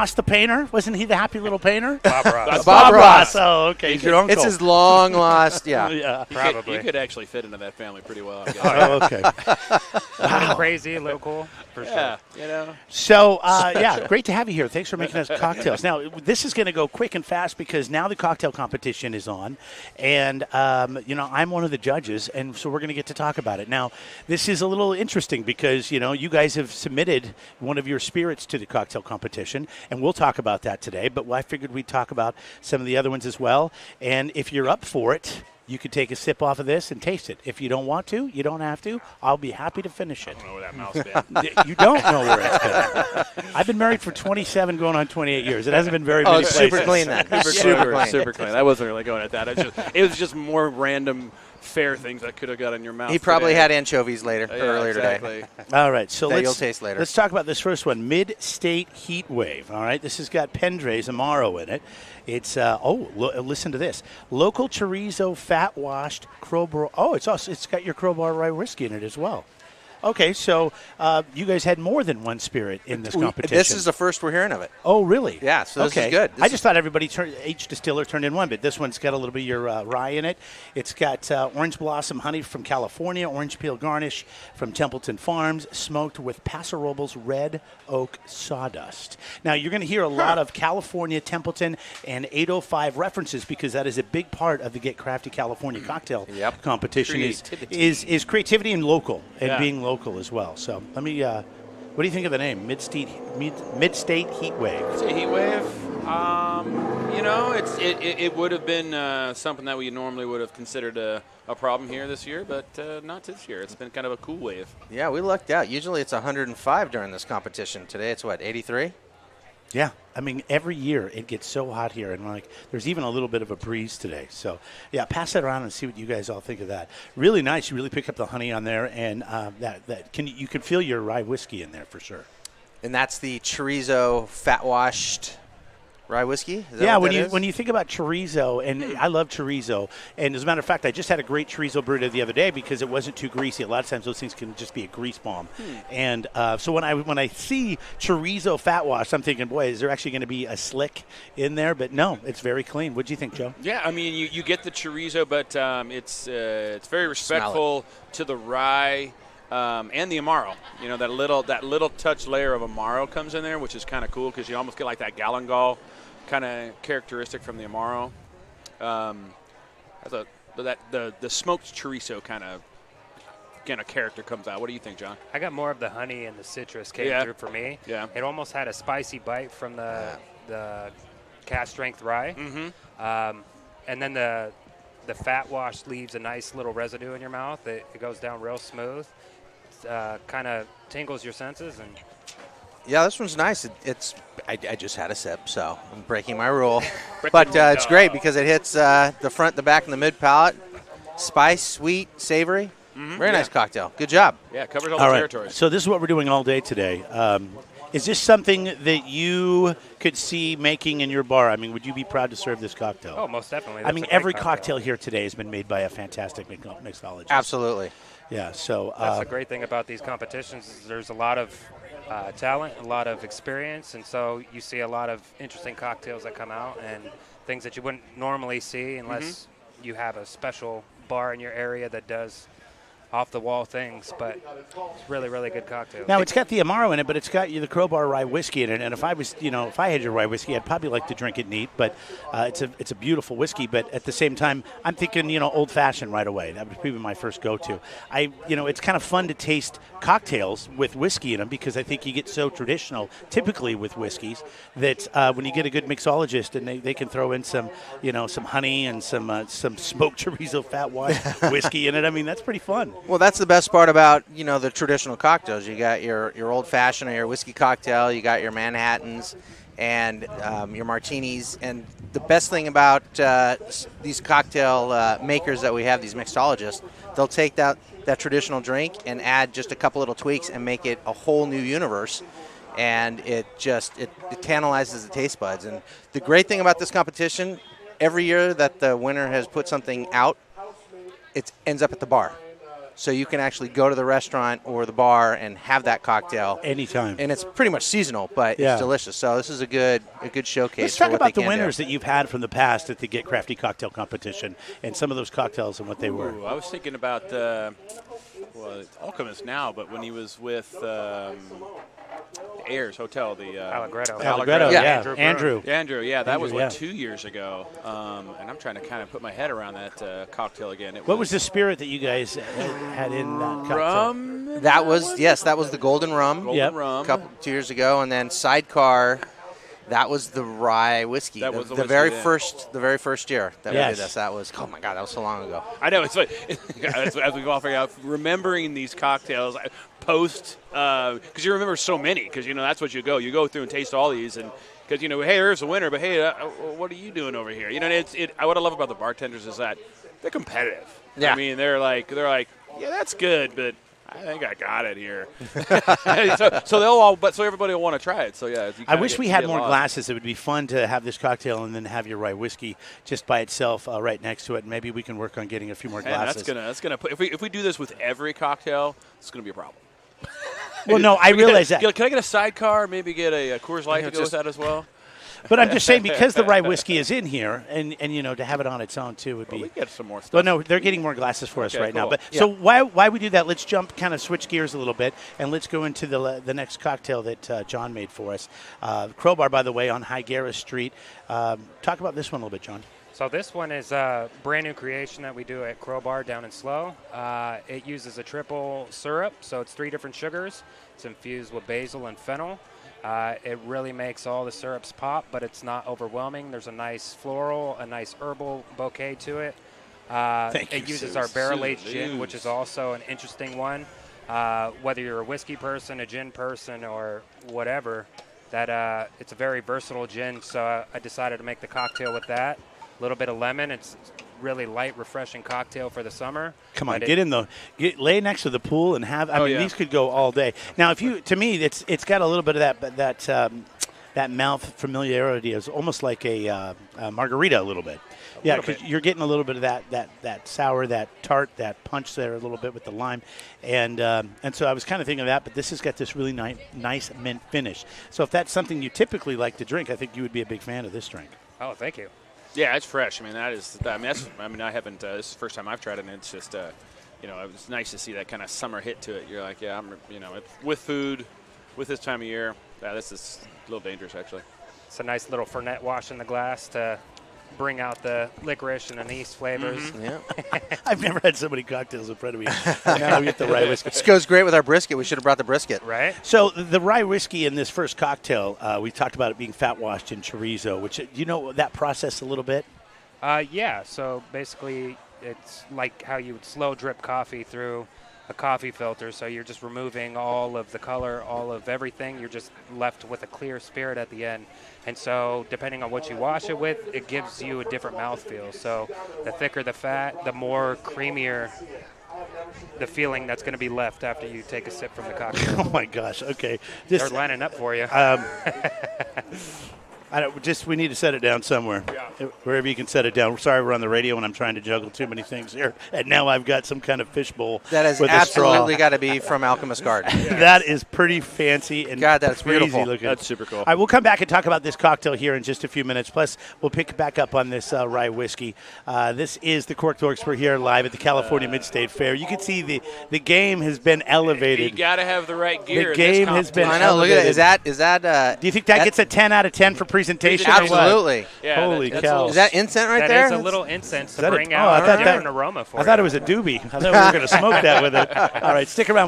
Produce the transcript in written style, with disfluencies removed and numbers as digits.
Ross the painter? Wasn't he the happy little painter? Bob Ross. That's Bob Ross. Oh, okay. He's your uncle. It's his long lost, yeah. Yeah. Probably. You could actually fit into that family pretty well, I guess. Oh, okay. A little crazy, a little cool, for Yeah, sure. you know. So, yeah, great to have you here. Thanks for making us cocktails. Now, this is going to go quick and fast because now the cocktail competition is on. And, I'm one of the judges, and so we're going to get to talk about it. Now, this is a little interesting because, you guys have submitted one of your spirits to the cocktail competition, and we'll talk about that today. But I figured we'd talk about some of the other ones as well. And if you're up for it, you could take a sip off of this and taste it. If you don't want to, you don't have to. I'll be happy to finish it. I don't know where that mouth's been. You don't know where it's been. I've been married for 27 going on 28 years. It hasn't been very many places. Super clean then. Super clean. I wasn't really going at that. It was just more random fair things I could have got in your mouth. He probably today. had anchovies earlier exactly. today. All right, so That you'll taste later. Let's talk about this first one, Mid-State Heat Wave. All right, this has got Pendres Amaro in it. It's listen to this: local chorizo, fat washed Krobar. Oh, it's got your Krobar rye whiskey in it as well. Okay, so you guys had more than one spirit in this competition. This is the first we're hearing of it. Oh, really? Yeah, so this okay. is good. I just thought each distiller turned in one, but this one's got a little bit of your rye in it. It's got orange blossom honey from California, orange peel garnish from Templeton Farms, smoked with Paso Robles red oak sawdust. Now, you're going to hear a lot of California, Templeton, and 805 references because that is a big part of the Get Crafty California cocktail competition is creativity and local and being local as well. So let me. What do you think of the name Mid-State Heat Wave? It's a heat wave. It would have been something that we normally would have considered a problem here this year, but not this year. It's been kind of a cool wave. Yeah, we lucked out. Usually it's 105 during this competition. Today it's 83? Yeah, I mean, every year it gets so hot here, and there's even a little bit of a breeze today. So, yeah, pass that around and see what you guys all think of that. Really nice. You really pick up the honey on there, and you can feel your rye whiskey in there for sure. And that's the chorizo fat washed rye whiskey? Is that Yeah, what that is? when you think about chorizo, and I love chorizo, and as a matter of fact, I just had a great chorizo burrito the other day because it wasn't too greasy. A lot of times those things can just be a grease bomb. And so when I see chorizo fat wash, I'm thinking, boy, is there actually going to be a slick in there? But no, it's very clean. What do you think, Joe? Yeah, I mean, you get the chorizo, but it's very respectful to the rye. And the Amaro, that little touch layer of Amaro comes in there, which is kind of cool because you almost get like that Galangal kind of characteristic from the Amaro. The smoked chorizo kind of character comes out. What do you think, John? I got more of the honey and the citrus came through for me. Yeah. It almost had a spicy bite from the cast strength rye. Mm-hmm. And then the fat wash leaves a nice little residue in your mouth. It goes down real smooth. Kind of tingles your senses. And yeah, this one's nice. I just had a sip, so I'm breaking my rule. But it's great because it hits the front, the back, and the mid palate. Spice, sweet, savory. Mm-hmm. Very nice cocktail. Good job. Yeah, covers all the territories. So this is what we're doing all day today. Is this something that you could see making in your bar? I mean, would you be proud to serve this cocktail? Oh, most definitely. I mean, every cocktail here today has been made by a fantastic mixologist. Absolutely. Yeah, so that's the great thing about these competitions is there's a lot of talent, a lot of experience, and so you see a lot of interesting cocktails that come out and things that you wouldn't normally see unless you have a special bar in your area that does off-the-wall things, but it's really, really good cocktail. Now, it's got the Amaro in it, but it's got the Krobar rye whiskey in it. And if I had your rye whiskey, I'd probably like to drink it neat. But it's a beautiful whiskey. But at the same time, I'm thinking, old-fashioned right away. That would be my first go-to. It's kind of fun to taste cocktails with whiskey in them because I think you get so traditional, typically with whiskeys, that when you get a good mixologist and they can throw in some honey and some smoked chorizo fat wash whiskey in it. I mean, that's pretty fun. Well, that's the best part about, the traditional cocktails. You got your old-fashioned or your whiskey cocktail. You got your Manhattans and your martinis. And the best thing about these cocktail makers that we have, these mixologists, they'll take that traditional drink and add just a couple little tweaks and make it a whole new universe. And it tantalizes the taste buds. And the great thing about this competition, every year that the winner has put something out, it ends up at the bar. so you can actually go to the restaurant or the bar and have that cocktail anytime. And it's pretty much seasonal, but it's delicious. So this is a good showcase. Let's talk for what about they the can winners do. that you've had from the past at the Get Crafty Cocktail Competition and some of those cocktails and what they were. I was thinking about, it's Alchemist now, but when he was with Ayers Hotel, the Allegretto, yeah. Andrew, that was 2 years ago. And I'm trying to kind of put my head around that cocktail again. What was the spirit that you guys had in that cocktail? Rum? That was the golden rum. Rum. 2 years ago, and then Sidecar. That was the rye whiskey. That was the very first year that we did this. That was, oh my God, that was so long ago. I know, it's like, as we go off, remembering these cocktails post, because you remember so many, because that's what you go through and taste all these, and because hey, there's a winner, but hey, what are you doing over here? What I love about the bartenders is that they're competitive. Yeah. I mean, they're like, yeah, that's good, but I think I got it here. so everybody will want to try it. So yeah. I wish we had more glasses. It would be fun to have this cocktail and then have your rye whiskey just by itself right next to it. Maybe we can work on getting a few more glasses. That's gonna put, if we do this with every cocktail, it's gonna be a problem. Well, no, I realize that. Can I get a Sidecar? Maybe get a Coors Light to go with that as well. But I'm just saying, because the rye whiskey is in here, and to have it on its own too would be. We get some more stuff. Well, no, they're getting more glasses for us right now. But yeah. so why we do that? Let's kind of switch gears a little bit, and let's go into the next cocktail that John made for us. Krobar, by the way, on Higuera Street. Talk about this one a little bit, John. So this one is a brand new creation that we do at Krobar down in Slow. It uses a triple syrup, so it's 3 different sugars. It's infused with basil and fennel. It really makes all the syrups pop, but it's not overwhelming. There's a nice floral, a nice herbal bouquet to it. It uses our barrel-aged gin, which is also an interesting one. Whether you're a whiskey person, a gin person, or whatever, that it's a very versatile gin, so I decided to make the cocktail with that. A little bit of lemon. It's really light, refreshing cocktail for the summer. Come on, lay next to the pool and have. I mean, these could go all day. Now, to me, it's got a little bit of that mouth familiarity. It's almost like a margarita, a little bit. Yeah, because you're getting a little bit of that sour, that tart, that punch there a little bit with the lime, and so I was kind of thinking of that. But this has got this really nice mint finish. So if that's something you typically like to drink, I think you would be a big fan of this drink. Oh, thank you. Yeah, it's fresh. I mean, I haven't. This is the first time I've tried it, and it's just, it was nice to see that kind of summer hit to it. You're like, yeah, with food, with this time of year, this is a little dangerous, actually. It's a nice little Fernet wash in the glass to bring out the licorice and anise flavors. Mm-hmm. Yeah. I've never had so many cocktails in front of me. Now we get the rye whiskey. This goes great with our brisket. We should have brought the brisket. Right. So the rye whiskey in this first cocktail, we talked about it being fat washed in chorizo, which, that process a little bit? Yeah. So basically, it's like how you would slow drip coffee through a coffee filter. So you're just removing all of the color, all of everything. You're just left with a clear spirit at the end. And so depending on what you wash it with, it gives you a different mouthfeel. So the thicker the fat, the more creamier the feeling that's going to be left after you take a sip from the cocktail. Oh, my gosh. Okay. They're lining up for you. We need to set it down somewhere. Yeah. Wherever you can set it down. Sorry, we're on the radio and I'm trying to juggle too many things here. And now I've got some kind of fishbowl. That has absolutely got to be from Alchemist Garden. Yes. That is pretty fancy and that's crazy beautiful. Looking. That's super cool. All right, we'll come back and talk about this cocktail here in just a few minutes. Plus, we'll pick back up on this rye whiskey. This is the Cork Dorks. We're here live at the California Mid-State Fair. You can see the game has been elevated. You got to have the right gear. The game has been elevated. I know. Look at that. Is that? Do you think that gets a 10 out of 10 for presentation? Absolutely. Yeah, holy cow. Is that incense right there? That is a little incense to bring out a different aroma for I thought it was a doobie. I thought we were going to smoke that with it. All right, stick around.